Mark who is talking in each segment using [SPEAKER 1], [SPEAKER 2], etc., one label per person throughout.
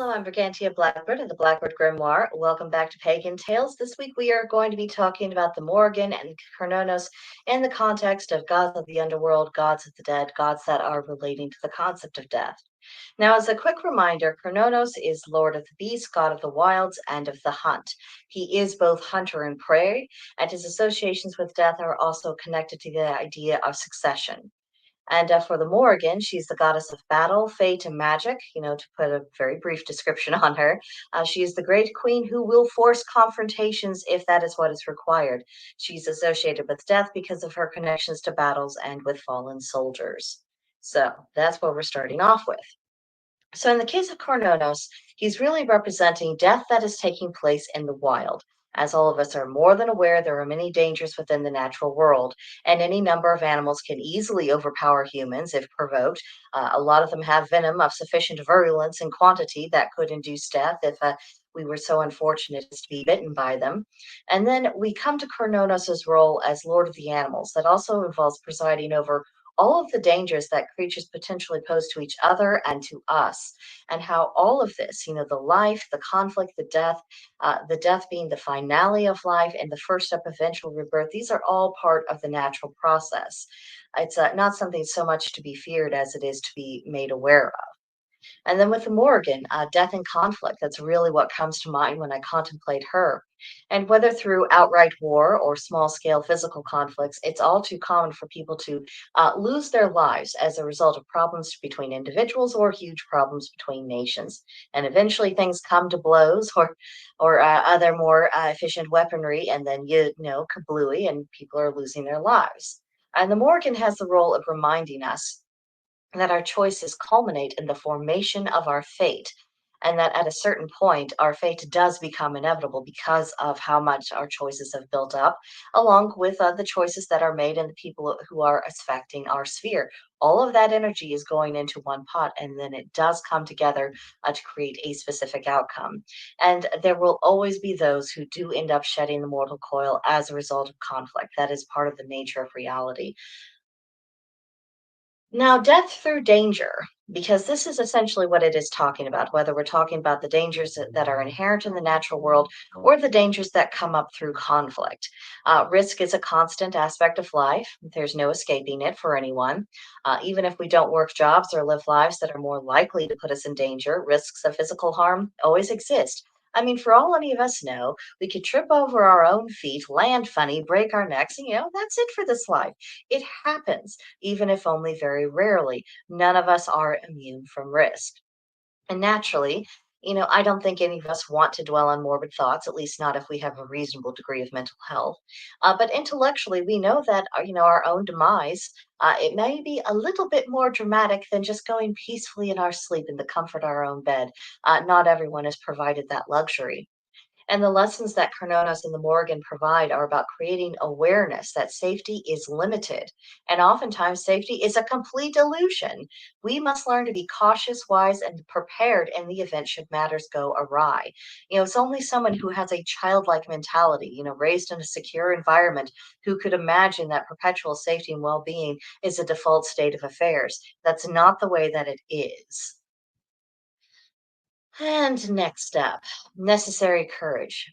[SPEAKER 1] I'm Brigantia Blackbird of the Blackbird Grimoire. Welcome back to Pagan Tales. This week we are going to be talking about the Morrigan and Cernunnos in the context of gods of the underworld, gods of the dead, gods that are relating to the concept of death. Now, as a quick reminder, Cernunnos is Lord of the Beasts, God of the Wilds, and of the Hunt. He is both hunter and prey, and his associations with death are also connected to the idea of succession. And for the Morrigan, she's the goddess of battle, fate, and magic. To put a very brief description on her, she is the great queen who will force confrontations if that is what is required. She's associated with death because of her connections to battles and with fallen soldiers. So that's what we're starting off with. So, in the case of Cernunnos, he's really representing death that is taking place in the wild. As all of us are more than aware, there are many dangers within the natural world, and any number of animals can easily overpower humans if provoked. A lot of them have venom of sufficient virulence and quantity that could induce death if we were so unfortunate as to be bitten by them. And then we come to Cernunnos' role as Lord of the Animals. That also involves presiding over all of the dangers that creatures potentially pose to each other and to us, and how all of this, the life, the conflict, the death being the finale of life and the first step of eventual rebirth, these are all part of the natural process. It's not something so much to be feared as it is to be made aware of. And then with the Morrigan, death and conflict, that's really what comes to mind when I contemplate her. And whether through outright war or small scale physical conflicts, it's all too common for people to lose their lives as a result of problems between individuals or huge problems between nations. And eventually things come to blows or other more efficient weaponry, and then, kablooey, and people are losing their lives. And the Morrigan has the role of reminding us that our choices culminate in the formation of our fate, and that at a certain point, our fate does become inevitable because of how much our choices have built up, along with the choices that are made and the people who are affecting our sphere. All of that energy is going into one pot, and then it does come together to create a specific outcome. And there will always be those who do end up shedding the mortal coil as a result of conflict. That is part of the nature of reality. Now, death through danger, because this is essentially what it is talking about, whether we're talking about the dangers that are inherent in the natural world or the dangers that come up through conflict. Risk is a constant aspect of life. There's no escaping it for anyone. Even if we don't work jobs or live lives that are more likely to put us in danger, risks of physical harm always exist. I mean, for all any of us know, we could trip over our own feet, land funny, break our necks, and that's it for this life. It happens even if only very rarely. None of us are immune from risk. And naturally, I don't think any of us want to dwell on morbid thoughts, at least not if we have a reasonable degree of mental health. But intellectually, we know that, our own demise, it may be a little bit more dramatic than just going peacefully in our sleep in the comfort of our own bed. Not everyone is provided that luxury. And the lessons that Cernunnos and the Morrigan provide are about creating awareness that safety is limited. And oftentimes, safety is a complete illusion. We must learn to be cautious, wise, and prepared in the event should matters go awry. It's only someone who has a childlike mentality, raised in a secure environment, who could imagine that perpetual safety and well being is a default state of affairs. That's not the way that it is. And next up, necessary courage.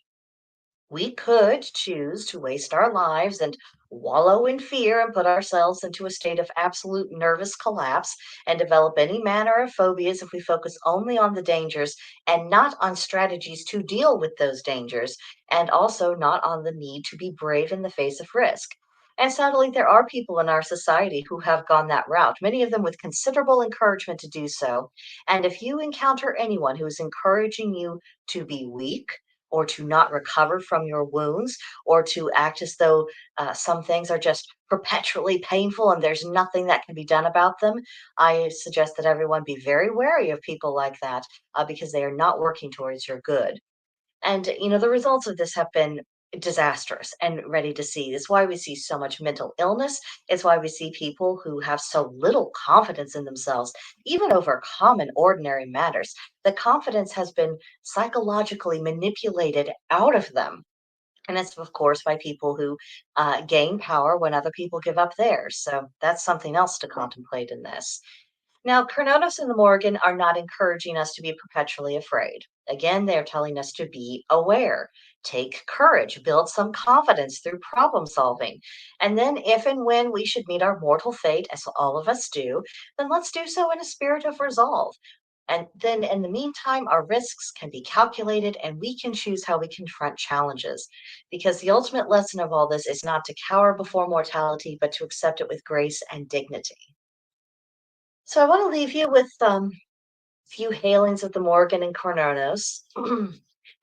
[SPEAKER 1] We could choose to waste our lives and wallow in fear and put ourselves into a state of absolute nervous collapse and develop any manner of phobias if we focus only on the dangers and not on strategies to deal with those dangers, and also not on the need to be brave in the face of risk. And sadly, there are people in our society who have gone that route, many of them with considerable encouragement to do so. And if you encounter anyone who is encouraging you to be weak, or to not recover from your wounds, or to act as though some things are just perpetually painful and there's nothing that can be done about them, I suggest that everyone be very wary of people like that because they are not working towards your good. And, the results of this have been disastrous and ready to see. It's why we see so much mental illness. It's why we see people who have so little confidence in themselves, even over common, ordinary matters. The confidence has been psychologically manipulated out of them. And it's, of course, by people who gain power when other people give up theirs. So that's something else to contemplate in this. Now, Cernunnos and the Morrigan are not encouraging us to be perpetually afraid. Again, they're telling us to be aware, take courage, build some confidence through problem solving. And then, if and when we should meet our mortal fate, as all of us do, then let's do so in a spirit of resolve. And then, in the meantime, our risks can be calculated and we can choose how we confront challenges. Because the ultimate lesson of all this is not to cower before mortality, but to accept it with grace and dignity. So I want to leave you with few hailings of the Morrigan and Cernunnos.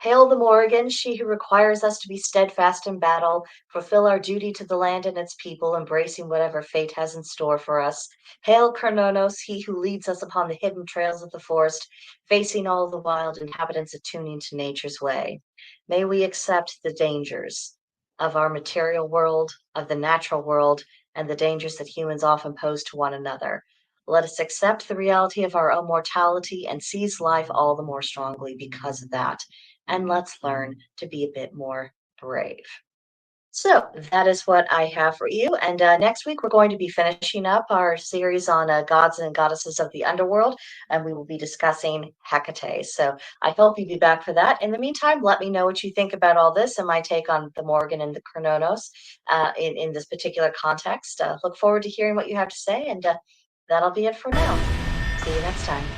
[SPEAKER 1] Hail the Morrigan, she who requires us to be steadfast in battle, fulfill our duty to the land and its people, embracing whatever fate has in store for us. Hail Cernunnos, he who leads us upon the hidden trails of the forest, facing all the wild inhabitants attuning to nature's way. May we accept the dangers of our material world, of the natural world, and the dangers that humans often pose to one another. Let us accept the reality of our own mortality and seize life all the more strongly because of that. And let's learn to be a bit more brave. So that is what I have for you. And next week, we're going to be finishing up our series on gods and goddesses of the underworld, and we will be discussing Hecate. So I hope you'll be back for that. In the meantime, let me know what you think about all this and my take on the Morrigan and the Cernunnos in this particular context. Look forward to hearing what you have to say, and that'll be it for now. See you next time.